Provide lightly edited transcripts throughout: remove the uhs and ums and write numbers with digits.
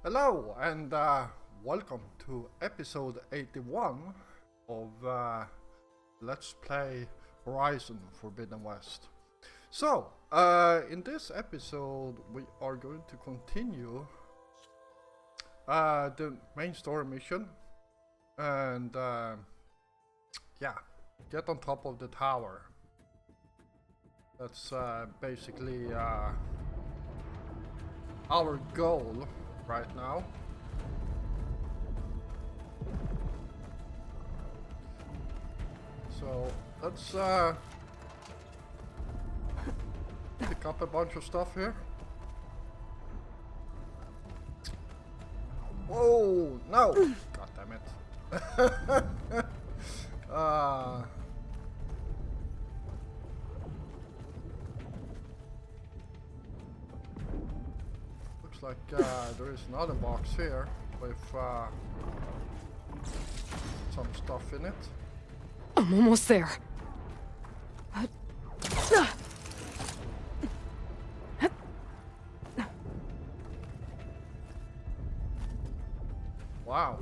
Hello and welcome to episode 81 of Let's Play Horizon Forbidden West. So, in this episode we are going to continue the main story mission and yeah, get on top of the tower. That's basically our goal right now. So let's pick up a bunch of stuff here. Whoa, no! God damn it. Looks like there is another box here with some stuff in it. I'm almost there. Wow.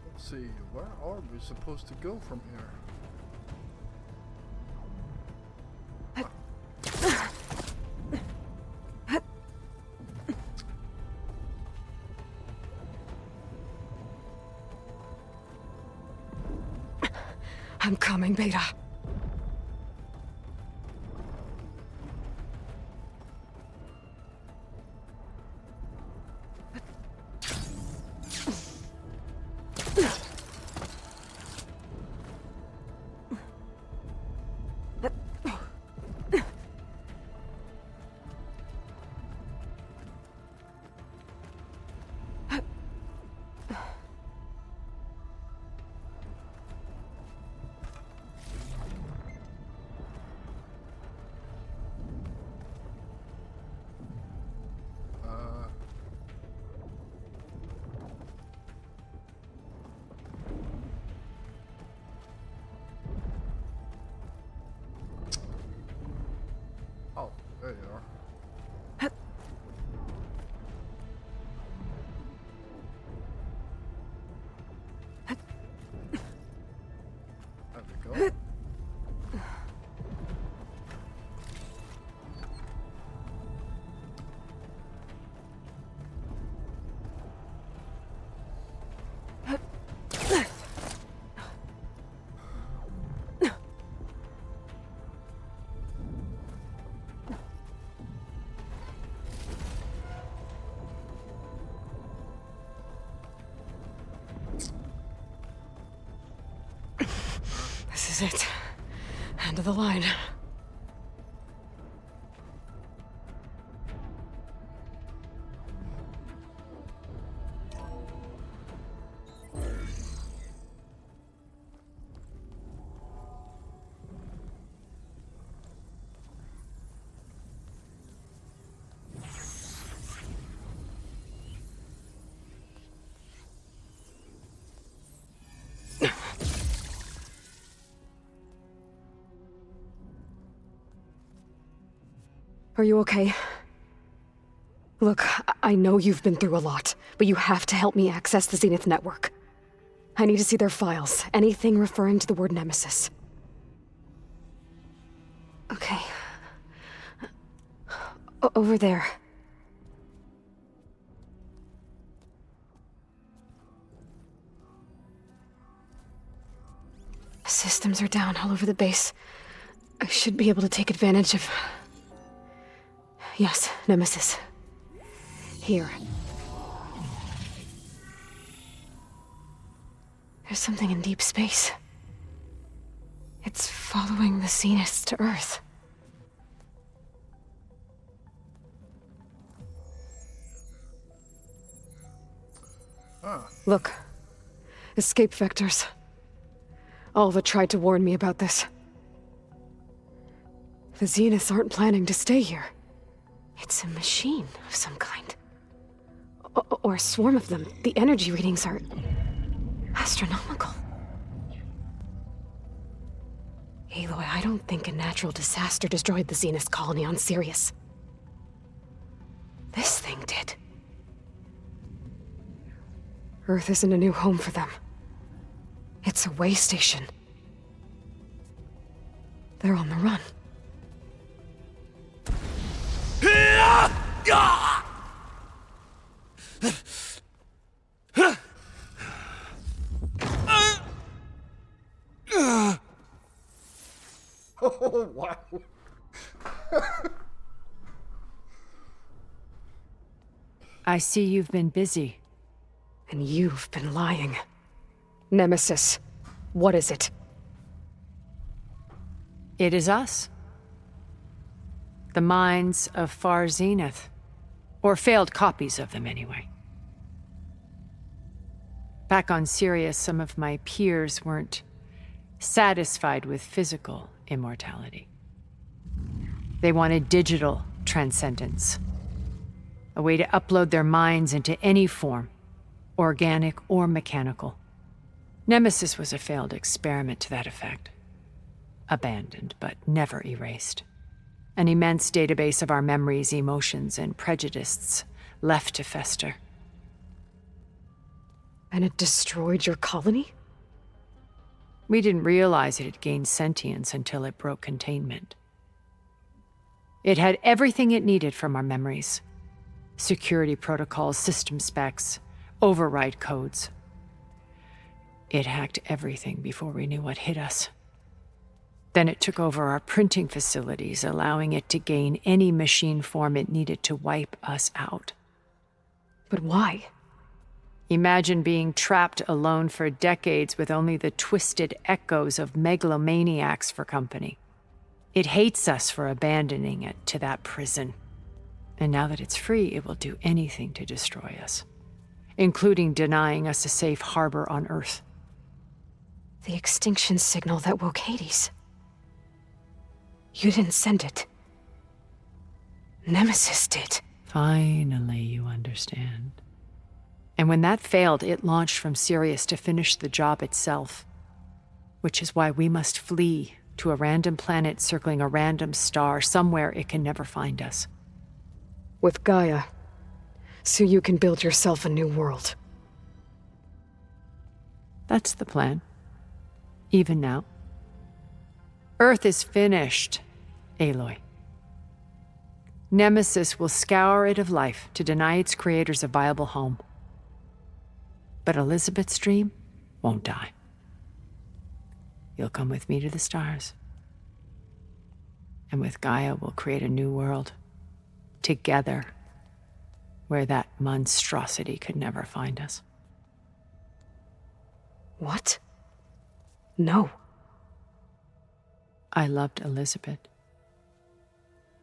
Let's see, where are we supposed to go from here? I'm coming, Beta. Oh, there you are. There we go. This is it. End of the line. Are you okay? Look, I know you've been through a lot, but you have to help me access the Zenith network. I need to see their files, anything referring to the word Nemesis. Okay. Over there. Systems are down all over the base. I should be able to take advantage of... Yes, Nemesis. Here. There's something in deep space. It's following the Zeniths to Earth. Look. Escape vectors. Alva tried to warn me about this. The Zeniths aren't planning to stay here. It's a machine of some kind. Or a swarm of them. The energy readings are... astronomical. Aloy, I don't think a natural disaster destroyed the Zenith colony on Sirius. This thing did. Earth isn't a new home for them. It's a way station. They're on the run. Oh, wow. I see you've been busy. And you've been lying. Nemesis, what is it? It is us. The minds of Far Zenith. Or failed copies of them, anyway. Back on Sirius, some of my peers weren't satisfied with physical immortality. They wanted digital transcendence. A way to upload their minds into any form, organic or mechanical. Nemesis was a failed experiment to that effect. Abandoned, but never erased. An immense database of our memories, emotions, and prejudices left to fester. And it destroyed your colony? We didn't realize it had gained sentience until it broke containment. It had everything it needed from our memories. Security protocols, system specs, override codes. It hacked everything before we knew what hit us. Then it took over our printing facilities, allowing it to gain any machine form it needed to wipe us out. But why? Imagine being trapped alone for decades with only the twisted echoes of megalomaniacs for company. It hates us for abandoning it to that prison. And now that it's free, it will do anything to destroy us, including denying us a safe harbor on Earth. The extinction signal that woke Hades. You didn't send it. Nemesis did. Finally, you understand. And when that failed, it launched from Sirius to finish the job itself. Which is why we must flee to a random planet circling a random star, somewhere it can never find us. With Gaia. So you can build yourself a new world. That's the plan. Even now. Earth is finished, Aloy. Nemesis will scour it of life to deny its creators a viable home. But Elizabeth's dream won't die. You'll come with me to the stars. And with Gaia, we'll create a new world. Together. Where that monstrosity could never find us. What? No. I loved Elizabeth.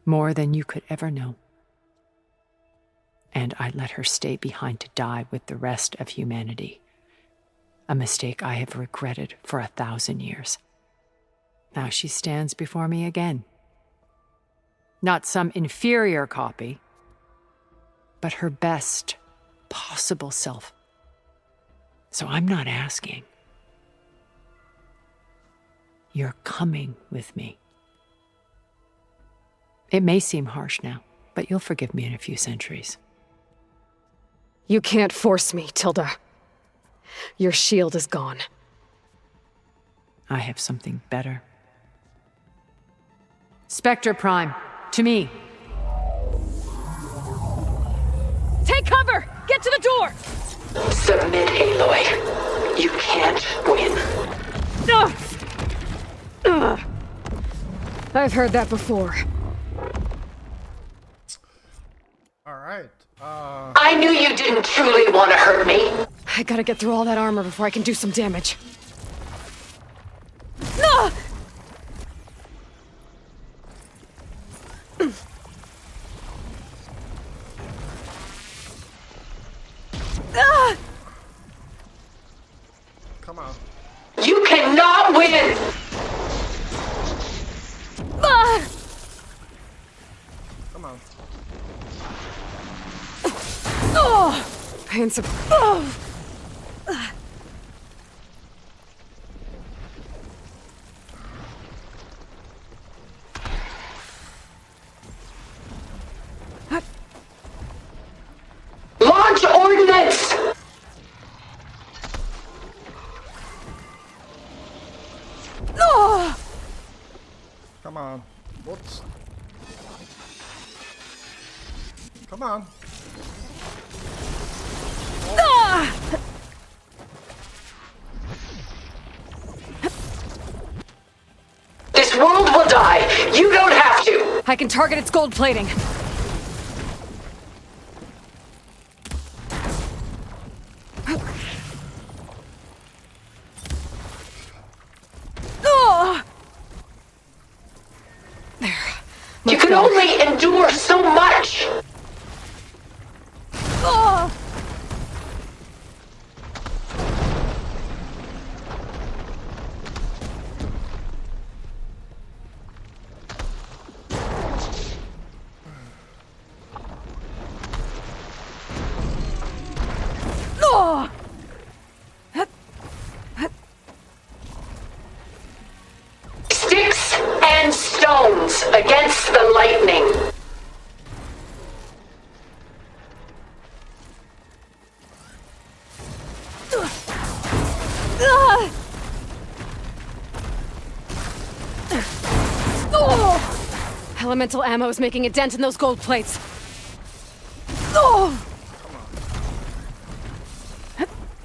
More than you could ever know. And I let her stay behind to die with the rest of humanity. A mistake I have regretted for 1,000 years. Now she stands before me again. Not some inferior copy, but her best possible self. So I'm not asking. You're coming with me. It may seem harsh now, but you'll forgive me in a few centuries. You can't force me, Tilda. Your shield is gone. I have something better. Spectre Prime, to me. Take cover! Get to the door! Submit, Aloy. You can't win. I've heard that before. Alright, I knew you didn't truly want to hurt me. I gotta get through all that armor before I can do some damage. come on. You cannot win! Come on. Pains of... Come on. Whoops. Come on. This world will die. You don't have to. I can target its gold plating. There. You can only endure so much. Sticks and stones against the lightning. Elemental ammo is making a dent in those gold plates.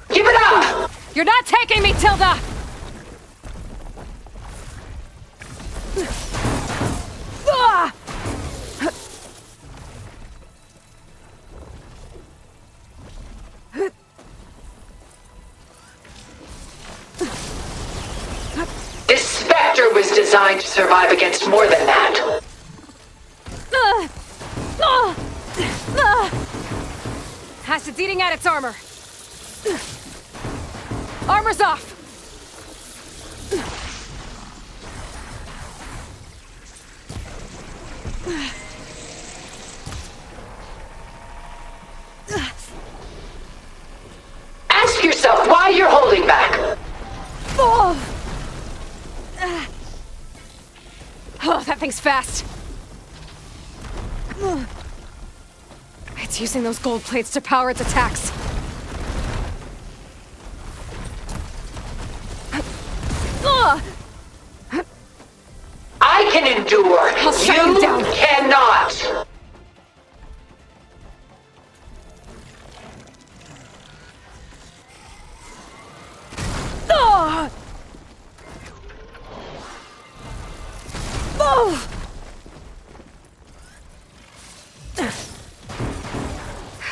Give it up! You're not taking me, Tilda! This Spectre was designed to survive against more than that. Acid's eating at its armor. Armor's off! Ask yourself why you're holding back. Oh, that thing's fast. It's using those gold plates to power its attacks. I can endure. I'll shut you down. Cannot.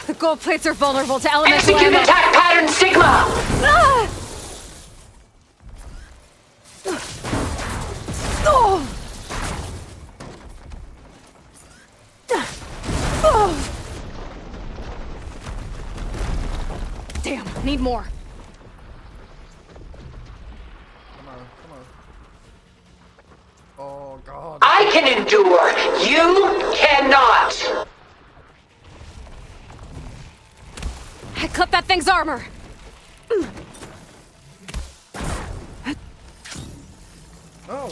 The gold plates are vulnerable to elemental Execute ammo. attack pattern Sigma. Damn, need more. Come on, come on. Oh god. I can endure. You cannot. I clipped that thing's armor. No.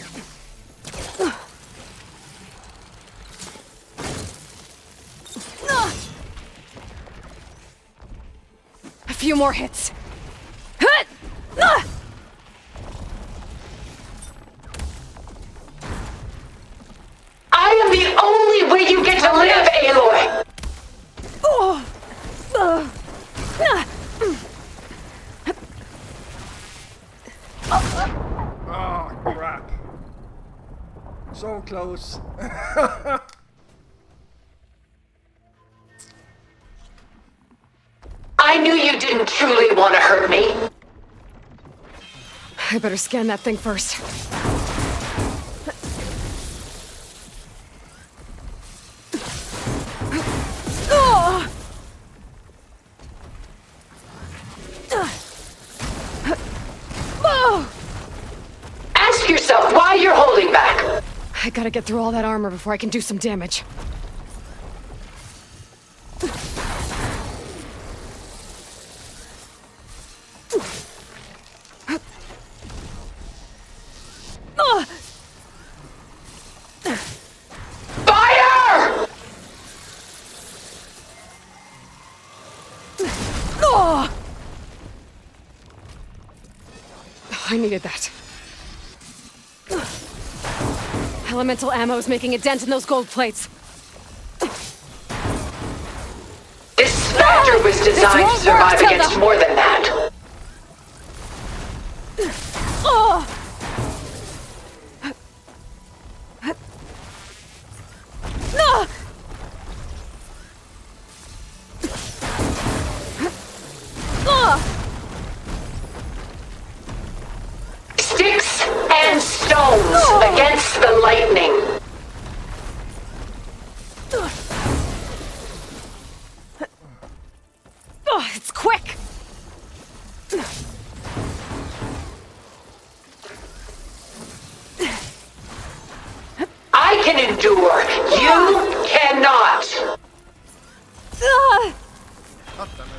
A few more hits. I am the only way you get to live, Aloy. Oh crap. So close. I knew you didn't truly want to hurt me. I better scan that thing first. Ask yourself why you're holding back. I gotta get through all that armor before I can do some damage. Fire! I needed that. Elemental ammo's making a dent in those gold plates. This Spectre was designed to survive against more than that. Sticks and stones against the lightning. It's quick! I can endure. You cannot. God damn it.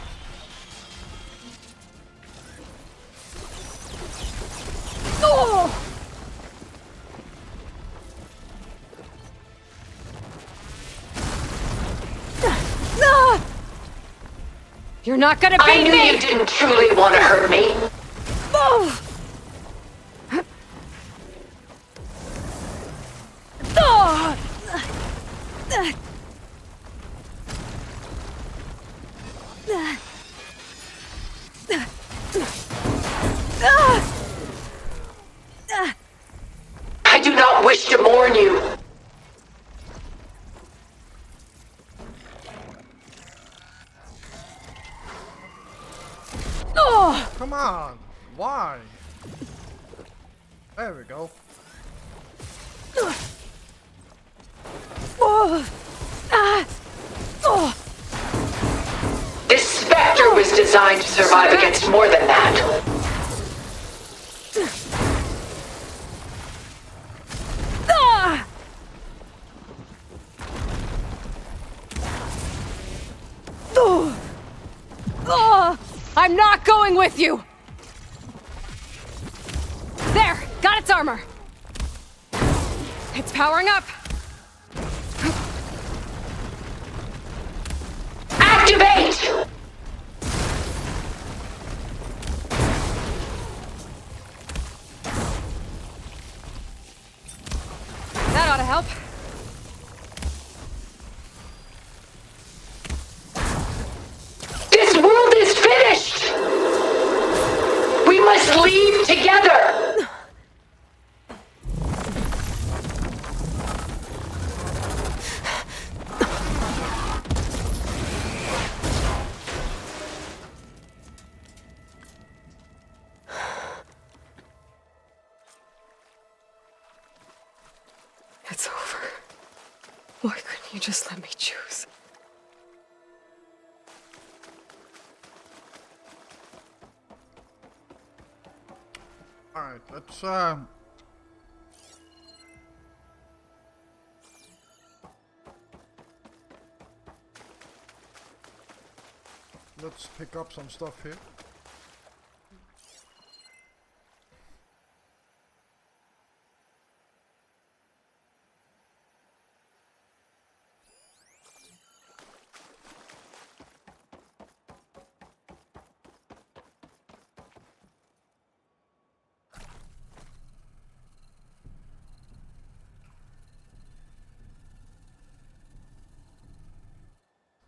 You're not gonna I beat knew me! you didn't truly want to hurt me. I do not wish to mourn you. Come on! Why? There we go. This Spectre was designed to survive against more than that. I'm not going with you! There! Got its armor! It's powering up! Activate! That ought to help. This world is finished! We must leave together! It's over. Why couldn't you just let me choose? Alright, let's pick up some stuff here.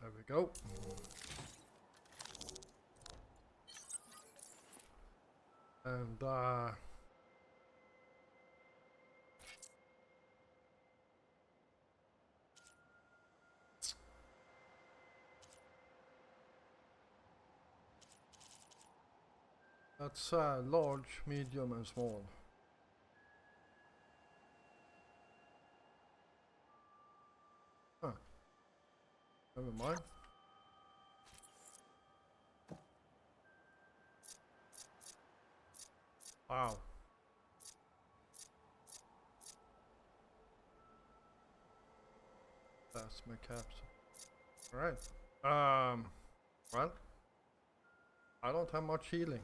There we go. And that's large, medium, and small. Huh. Never mind. Wow. That's my capsule. Alright. Well, I don't have much healing.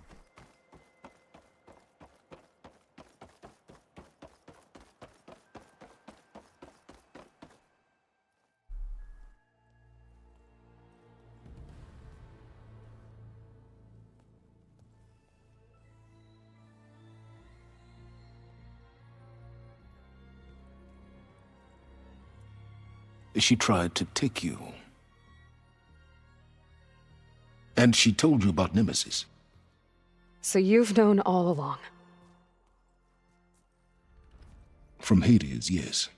She tried to take you. And she told you about Nemesis. So you've known all along. From Hades, yes.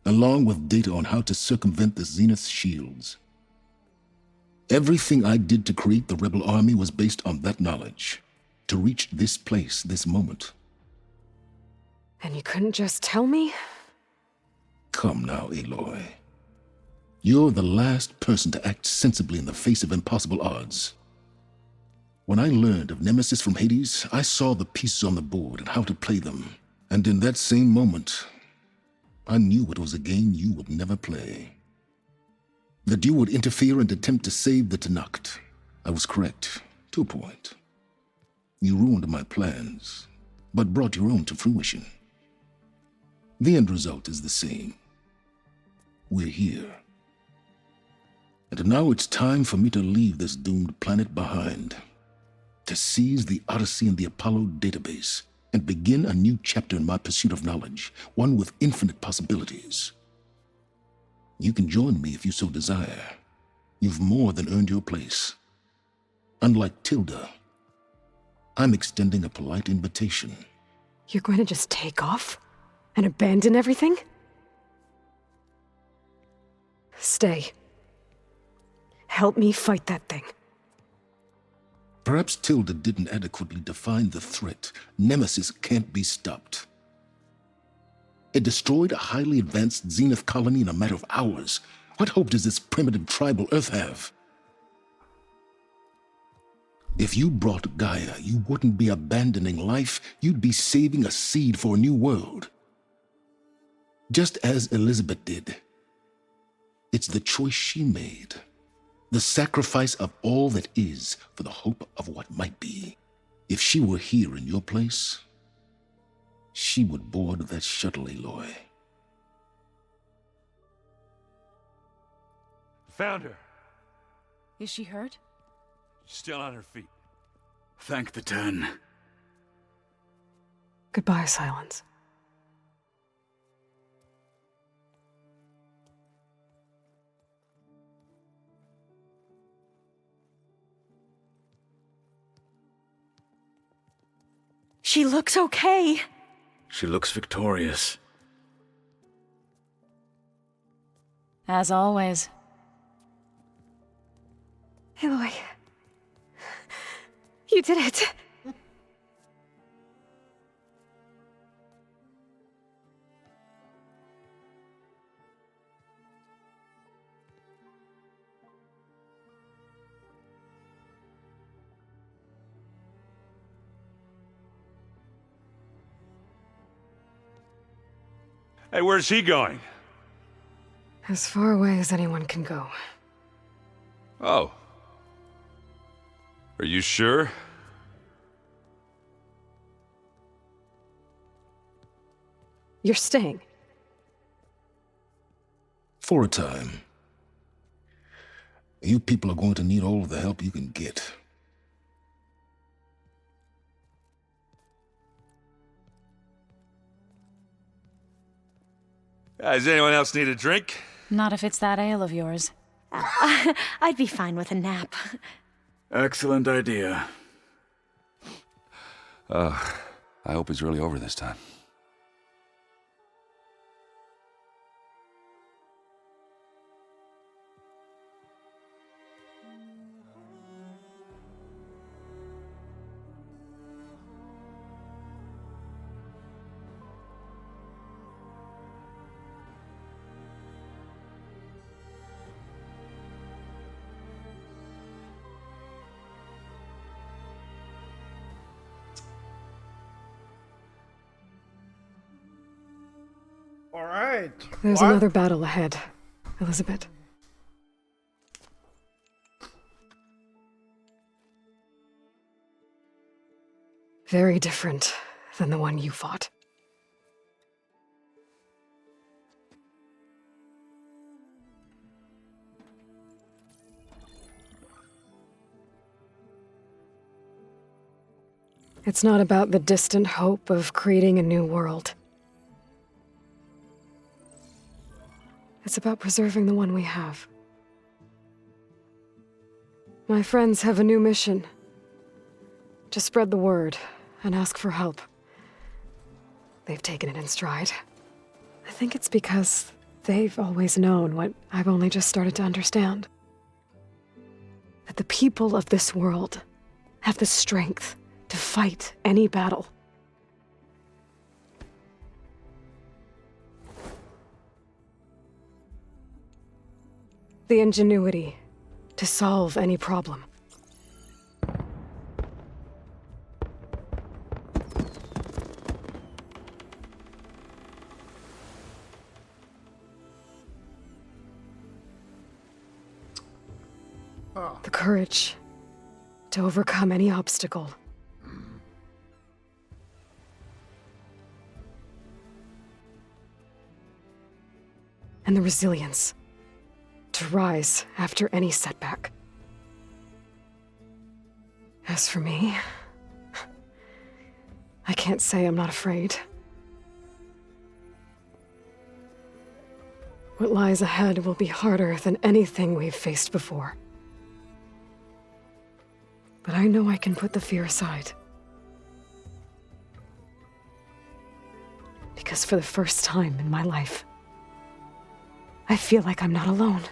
Along with data on how to circumvent the Zenith's shields. Everything I did to create the Rebel Army was based on that knowledge. To reach this place, this moment. And you couldn't just tell me? Come now, Aloy. You're the last person to act sensibly in the face of impossible odds. When I learned of Nemesis from Hades, I saw the pieces on the board and how to play them. And in that same moment, I knew it was a game you would never play. That you would interfere and attempt to save the Tenakth. I was correct, to a point. You ruined my plans, but brought your own to fruition. The end result is the same. We're here. And now it's time for me to leave this doomed planet behind. To seize the Odyssey and the Apollo database, and begin a new chapter in my pursuit of knowledge, one with infinite possibilities. You can join me if you so desire. You've more than earned your place. Unlike Tilda, I'm extending a polite invitation. You're going to just take off? And abandon everything? Stay. Help me fight that thing. Perhaps Tilda didn't adequately define the threat. Nemesis can't be stopped. It destroyed a highly advanced Zenith colony in a matter of hours. What hope does this primitive tribal Earth have? If you brought Gaia, you wouldn't be abandoning life, you'd be saving a seed for a new world. Just as Elizabeth did. It's the choice she made. The sacrifice of all that is for the hope of what might be. If she were here in your place, she would board that shuttle, Aloy. Found her. Is she hurt? Still on her feet. Thank the Ten. Goodbye, Silence. She looks okay. She looks victorious. As always. Aloy. You did it. Hey, where's he going? As far away as anyone can go. Oh. Are you sure? You're staying. For a time. You people are going to need all of the help you can get. Does anyone else need a drink? Not if it's that ale of yours. I'd be fine with a nap. Excellent idea. I hope it's really over this time. Alright. There's another battle ahead, Elizabeth. Very different than the one you fought. It's not about the distant hope of creating a new world. It's about preserving the one we have. My friends have a new mission. To spread the word and ask for help. They've taken it in stride. I think it's because they've always known what I've only just started to understand. That the people of this world have the strength to fight any battle. The ingenuity to solve any problem. The courage to overcome any obstacle. And the resilience to rise after any setback. As for me, I can't say I'm not afraid. What lies ahead will be harder than anything we've faced before. But I know I can put the fear aside. Because for the first time in my life, I feel like I'm not alone.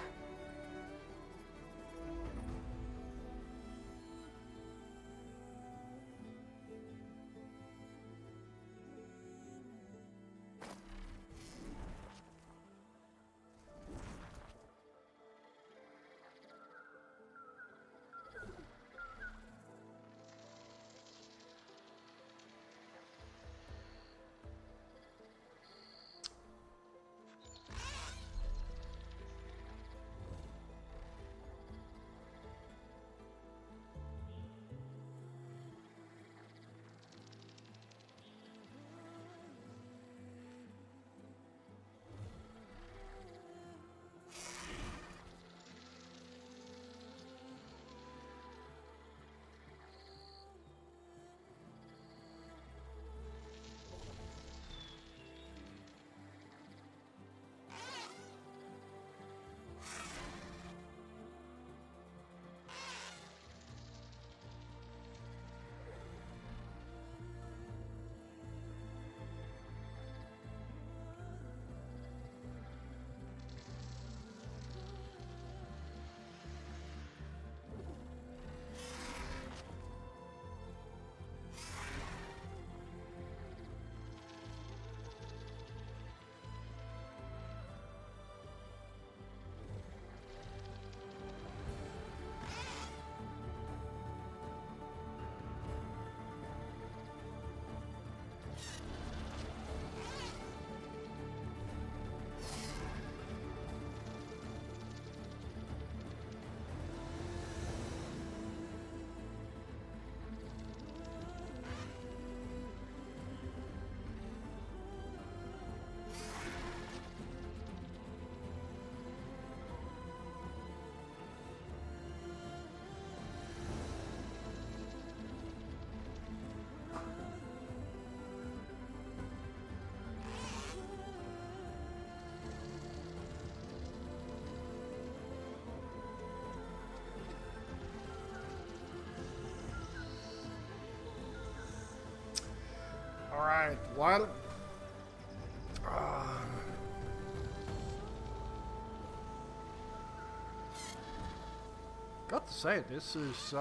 Alright, well... got to say, this is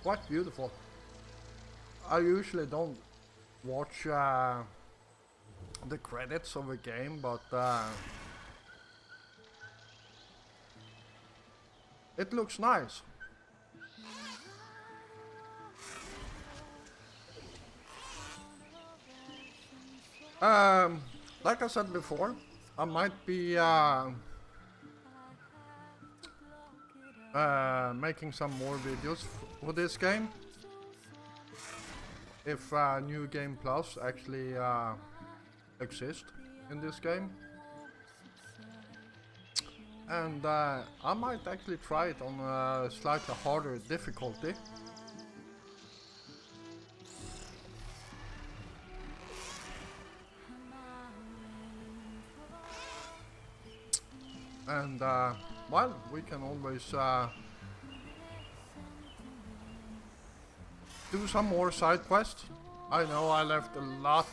quite beautiful. I usually don't watch the credits of a game, but it looks nice. Like I said before, I might be making some more videos for this game. If New Game Plus actually exists in this game. And I might actually try it on a slightly harder difficulty. And well, we can always do some more side quests. I know I left a lot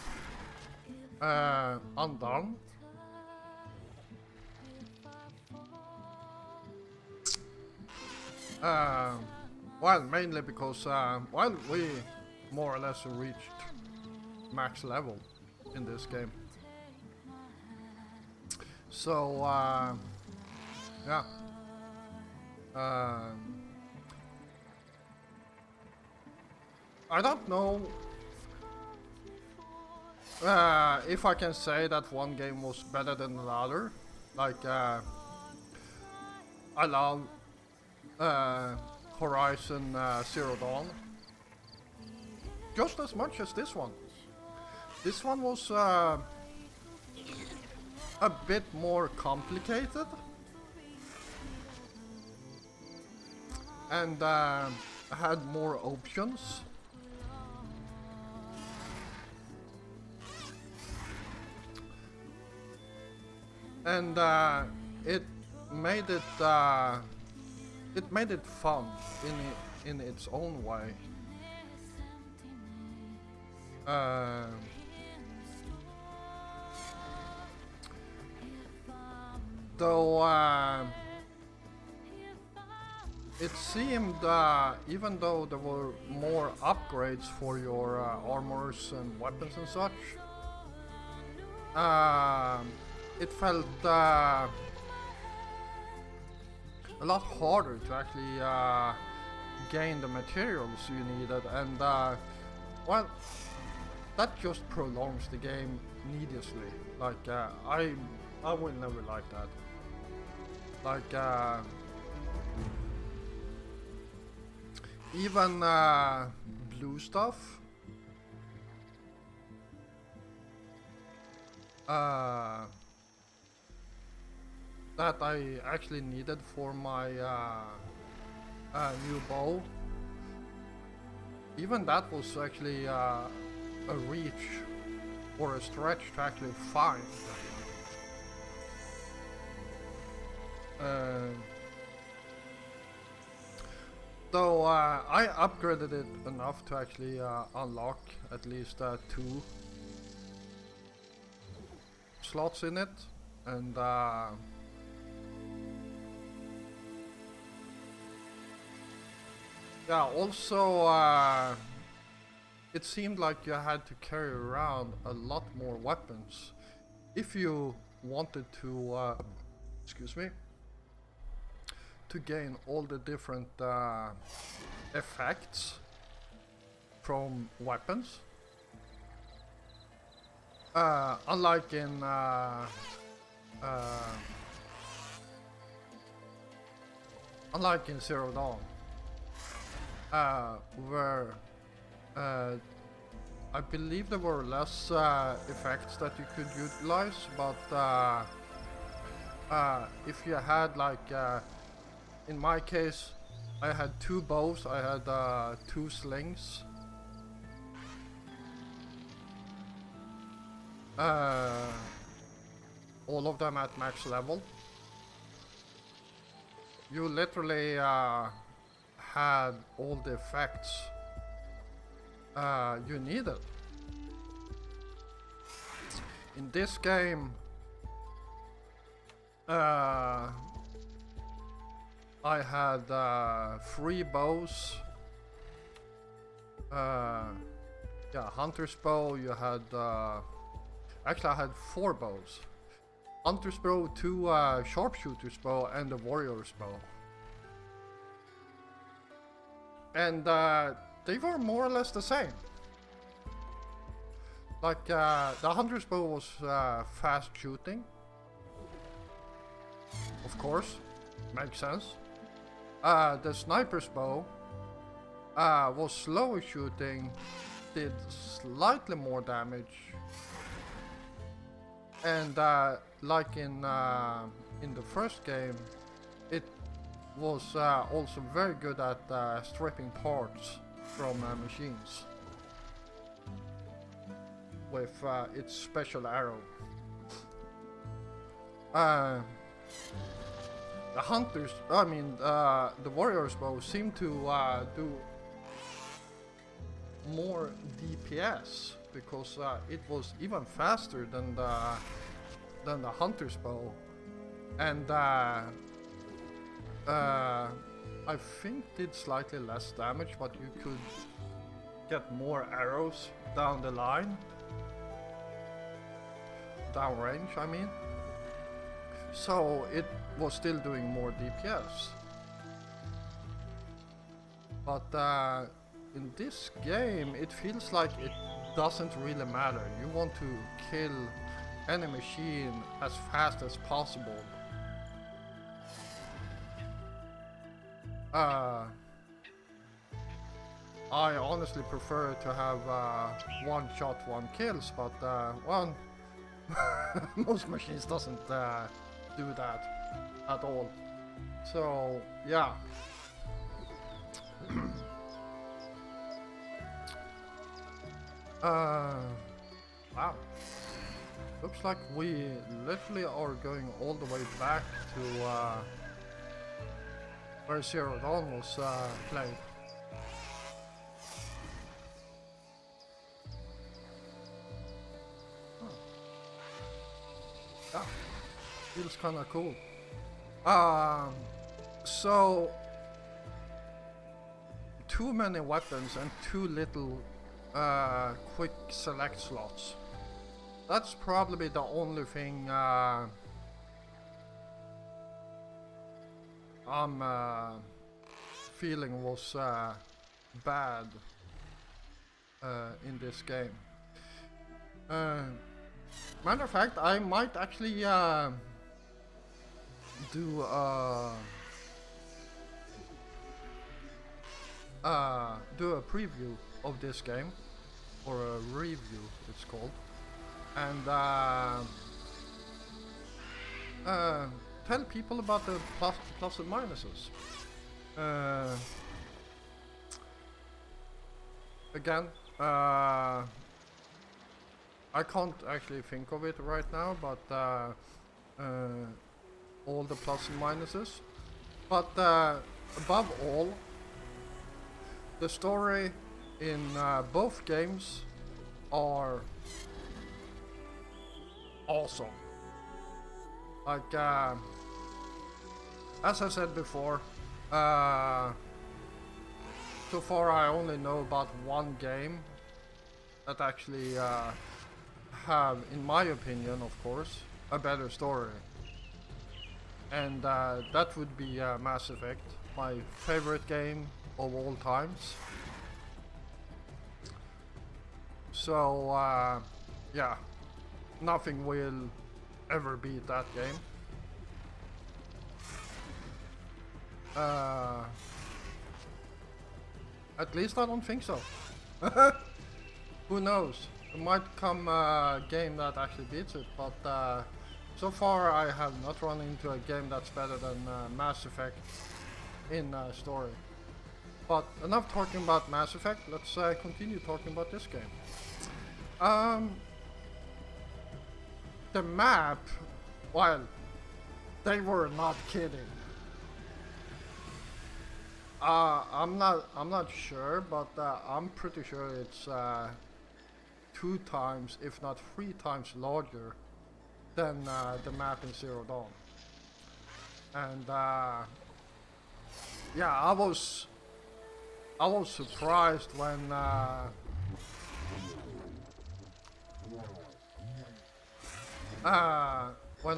undone. Well, mainly because well, we more or less reached max level in this game. So yeah. I don't know if I can say that one game was better than another. Like I love Horizon Zero Dawn just as much as this one. This one was a bit more complicated and had more options. And it made it fun in its own way. Though it seemed, even though there were more upgrades for your armors and weapons and such, it felt a lot harder to actually gain the materials you needed, and well, that just prolongs the game needlessly. Like I will never like that. Like even blue stuff. That I actually needed for my new bow. Even that was actually a reach or a stretch to actually find. Though I upgraded it enough to actually unlock at least 2 slots in it, and yeah, also it seemed like you had to carry around a lot more weapons if you wanted to excuse me, to gain all the different effects from weapons. Unlike in Zero Dawn, where I believe there were less effects that you could utilize, but if you had like, in my case, I had 2 bows, I had 2 slings, all of them at max level. You literally had all the effects you needed. In this game, I had 3 bows. Yeah, Hunter's bow. You had actually I had 4 bows. Hunter's bow, 2 sharpshooter's bow, and the warrior's bow. And they were more or less the same. Like the hunter's bow was fast shooting. Of course, makes sense. The sniper's bow was slower shooting, did slightly more damage, and like in the first game, it was also very good at stripping parts from machines with its special arrow. the hunters, the warriors bow seem to do more DPS because it was even faster than the hunter's bow, and I think did slightly less damage, but you could get more arrows down the line, downrange, I mean. So it was still doing more DPS. But in this game, it feels like it doesn't really matter. You want to kill any machine as fast as possible. I honestly prefer to have one shot, one kills, but well, most machines doesn't do that at all. So yeah. Wow. Looks like we literally are going all the way back to where Zero Dawn was played. Huh. Yeah, feels kinda cool. So too many weapons and too little quick select slots. That's probably the only thing I'm feeling was bad in this game. Matter of fact, I might actually do a preview of this game, or a review it's called, and tell people about the plus and minuses. Again, I can't actually think of it right now, but all the plus and minuses. But above all, the story in both games are awesome. Like, as I said before, so far I only know about one game that actually have, in my opinion, of course, a better story. And that would be Mass Effect, my favorite game of all times. So yeah, nothing will ever beat that game. At least I don't think so. Who knows? There might come a game that actually beats it, but so far I have not run into a game that's better than Mass Effect in story. But enough talking about Mass Effect, let's continue talking about this game. The map, well, they were not kidding. I'm not sure, but I'm pretty sure it's 2 times, if not 3 times larger than the map in Zero Dawn. And yeah, I was surprised when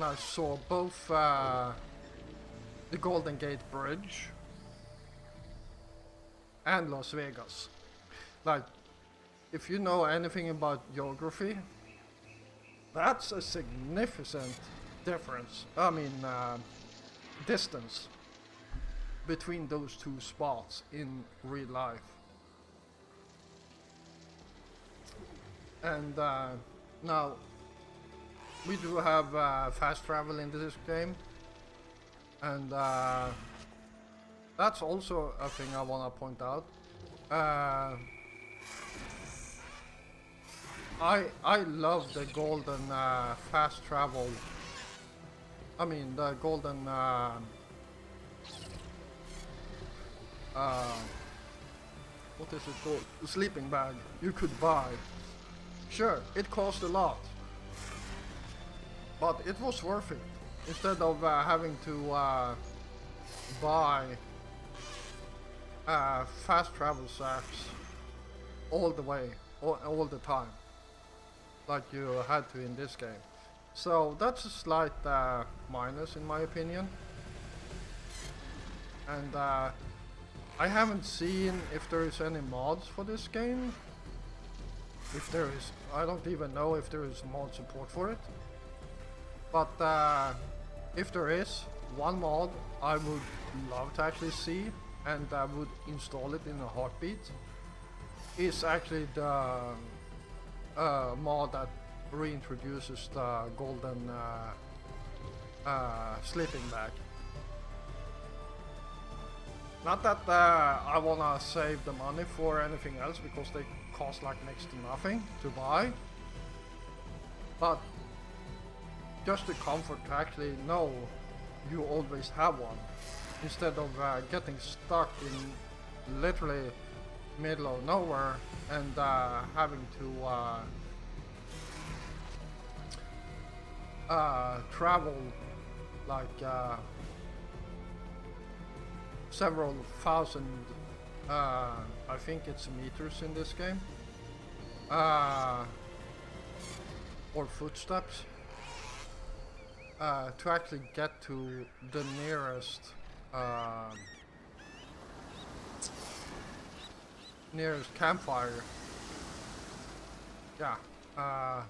I saw both the Golden Gate Bridge and Las Vegas. Like, if you know anything about geography, that's a significant difference. I mean, distance between those 2 spots in real life. And now, we do have fast travel in this game, and that's also a thing I want to point out. I love the golden fast travel. I mean, the golden what is it called? A sleeping bag you could buy. Sure, it cost a lot, but it was worth it. Instead of having to buy fast travel sacks all the way, all the time, like you had to in this game. So that's a slight minus in my opinion. And I haven't seen if there is any mods for this game. If there is, I don't even know if there is mod support for it. But if there is one mod I would love to actually see, and I would install it in a heartbeat, is actually the mod that reintroduces the golden sleeping bag. Not that I wanna save the money for anything else, because they cost like next to nothing to buy, but just the comfort to actually know you always have one, instead of getting stuck in literally middle of nowhere and having to travel like several thousand, I think it's meters in this game, or footsteps, to actually get to the nearest campfire. Yeah. I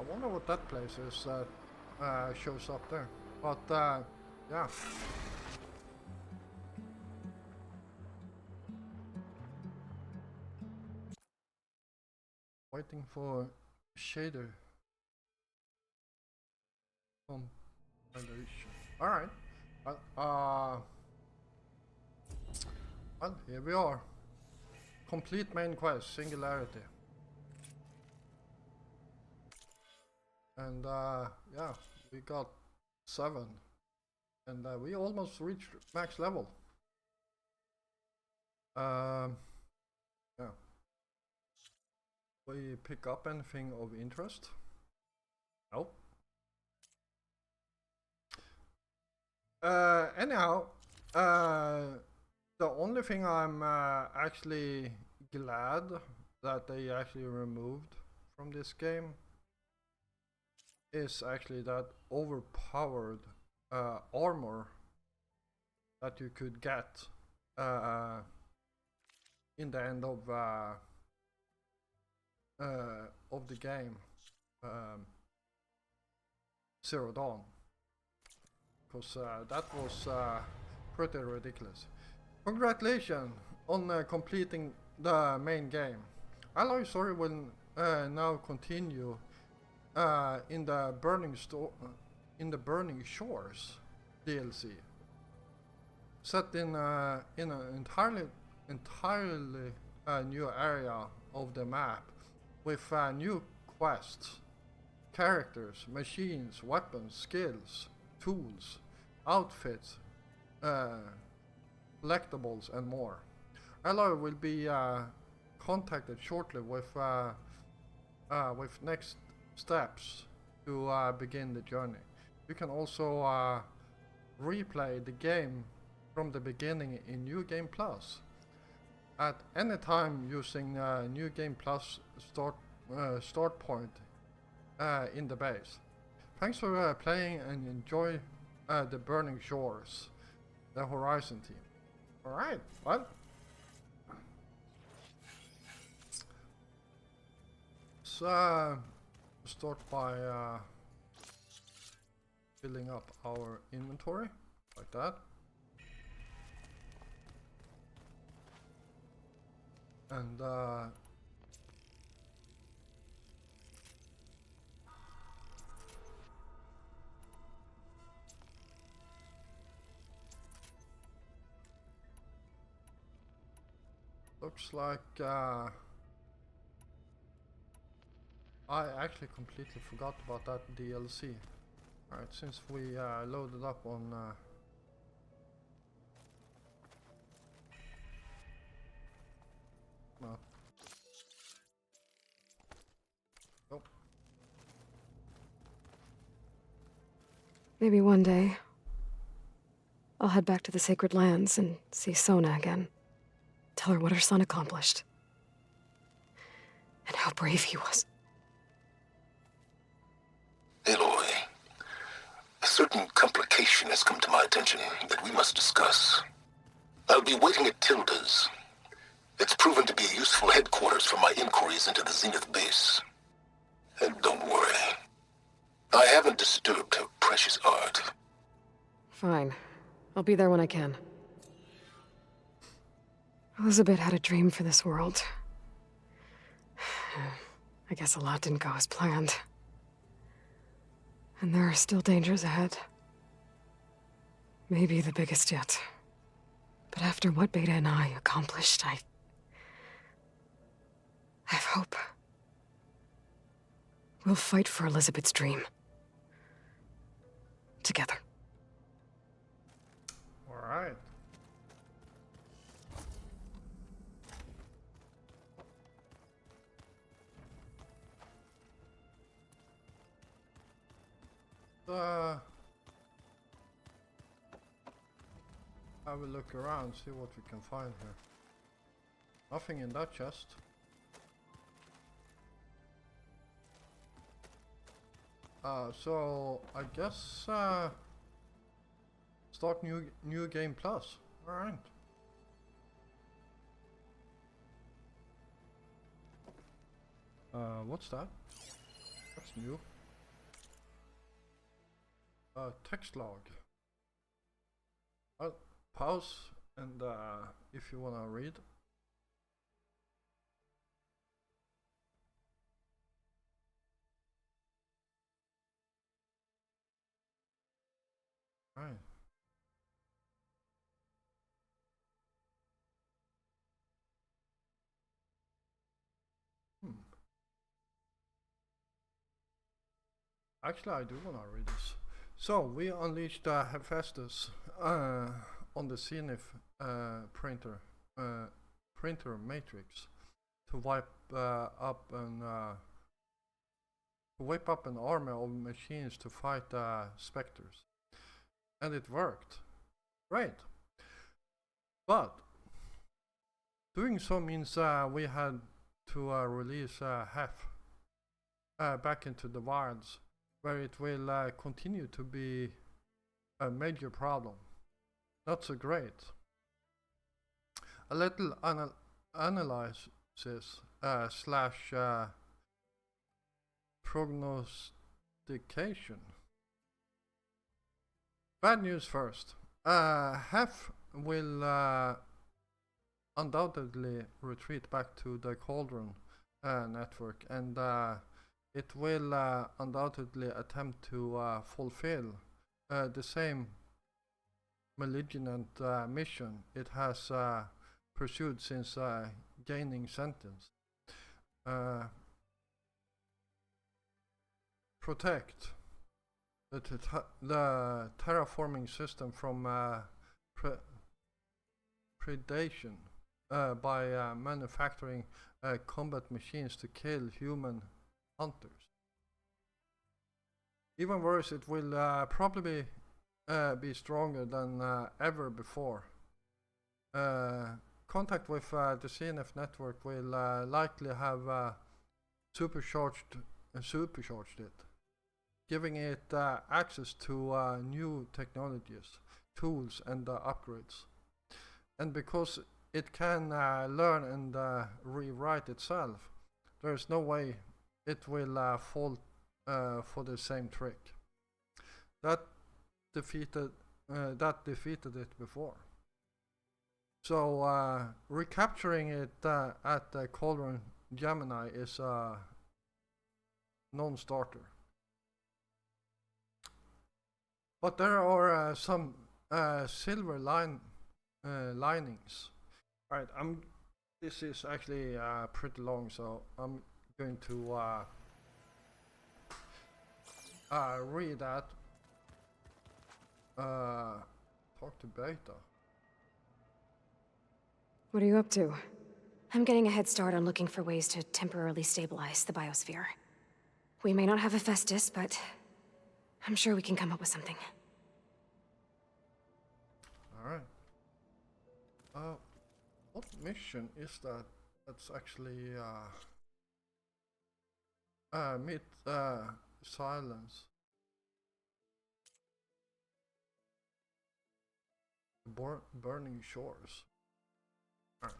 wonder what that place is that shows up there. But yeah. Waiting for shader compilation. Alright. Well, here we are. Complete main quest, Singularity. And yeah, we got 7. And we almost reached max level. Yeah. We pick up anything of interest? Nope. Anyhow, the only thing I'm actually glad that they actually removed from this game is actually that overpowered armor that you could get in the end of the game, Zero Dawn, because that was pretty ridiculous. Congratulations on completing the main game. Alloy Story will now continue in the Burning Shores DLC, set in an entirely new area of the map, with new quests, characters, machines, weapons, skills, tools, outfits, collectibles, and more. Alloy will be contacted shortly with next steps to begin the journey. You can also replay the game from the beginning in New Game Plus at any time using New Game Plus start point in the base. Thanks for playing, and enjoy the Burning Shores, the Horizon team. Alright, well, let's start by filling up our inventory like that. And looks like I actually completely forgot about that DLC. Alright, since we loaded up on no. Oh. Maybe one day, I'll head back to the Sacred Lands and see Sona again. Tell her what her son accomplished. And how brave he was. Aloy, a certain complication has come to my attention that we must discuss. I'll be waiting at Tilda's. It's proven to be a useful headquarters for my inquiries into the Zenith base. And don't worry, I haven't disturbed her precious art. Fine. I'll be there when I can. Elizabeth had a dream for this world. I guess a lot didn't go as planned. And there are still dangers ahead. Maybe the biggest yet. But after what Beta and I accomplished, I have hope. We'll fight for Elizabeth's dream. Together. Alright. I will look around, see what we can find here. Nothing in that chest. So I guess start new game plus. All right. What's that? That's new. Text log. Pause and if you wanna read. Right. Actually, I do wanna read this. So we unleashed Hephaestus on the Zenith printer matrix to wipe up an army of machines to fight specters, and it worked. Great. But doing so means we had to release Hef back into the wilds, where it will continue to be a major problem. Not so great. A little analysis slash prognostication. Bad news first. Hef will undoubtedly retreat back to the Cauldron network, and it will undoubtedly attempt to fulfill the same malignant mission it has pursued since gaining sentence. Protect the terraforming system from predation by manufacturing combat machines to kill human hunters. Even worse, it will probably be stronger than ever before. Contact with the CNF network will likely have supercharged it, giving it access to new technologies, tools, and upgrades. And because it can learn and rewrite itself, there is no way it will fall for the same trick that defeated it before. So recapturing it at the Cauldron Gemini is a non-starter. But there are some silver linings. Alright, this is actually pretty long, so I'm going to read that talk to Beta. What are you up to? I'm getting a head start on looking for ways to temporarily stabilize the biosphere. We may not have Hephaestus, but I'm sure we can come up with something. Alright. What mission is that? That's actually, meet, silence. Burning shores. Alright.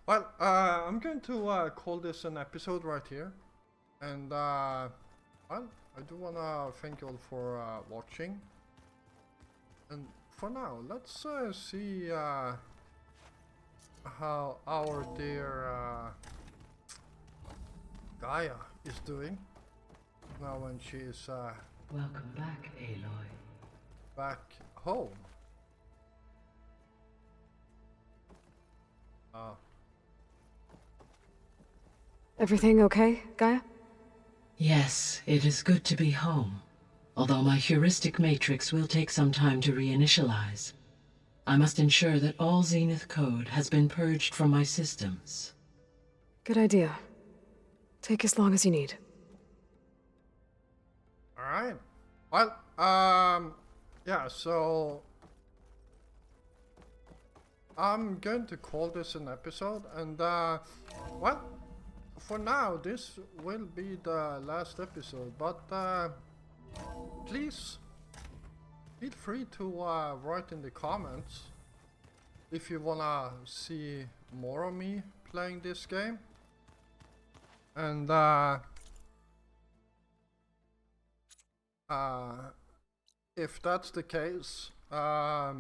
Well, I'm going to call this an episode right here. And, well, I do wanna thank you all for watching. And for now, let's see how our dear Gaia is doing now when she's Welcome back, Aloy. back home. Everything okay, Gaia? Yes, it is good to be home. Although my heuristic matrix will take some time to reinitialize. I must ensure that all Zenith code has been purged from my systems. Good idea. Take as long as you need. Alright. Well, yeah, so I'm going to call this an episode, and well, for now this will be the last episode, but please feel free to write in the comments if you wanna see more of me playing this game. And if that's the case, I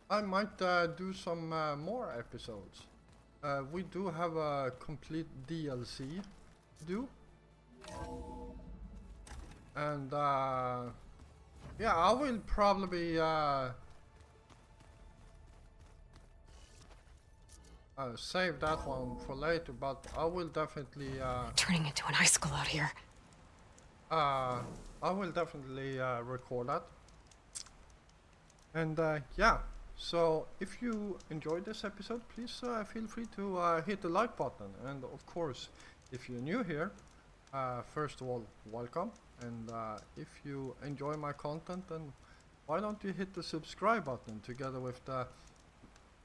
might do some more episodes. We do have a complete DLC to do. And yeah, I will probably save that one for later, but I will definitely Turning into an icicle out here. I will definitely record that. And yeah, so if you enjoyed this episode, please feel free to hit the like button. And of course, if you're new here, first of all, welcome. And if you enjoy my content, then why don't you hit the subscribe button together with the,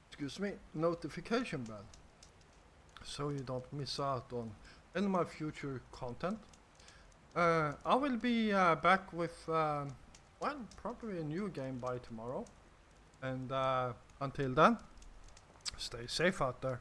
excuse me, notification bell, so you don't miss out on any of my future content. I will be back with, well, probably a new game by tomorrow. And until then, stay safe out there.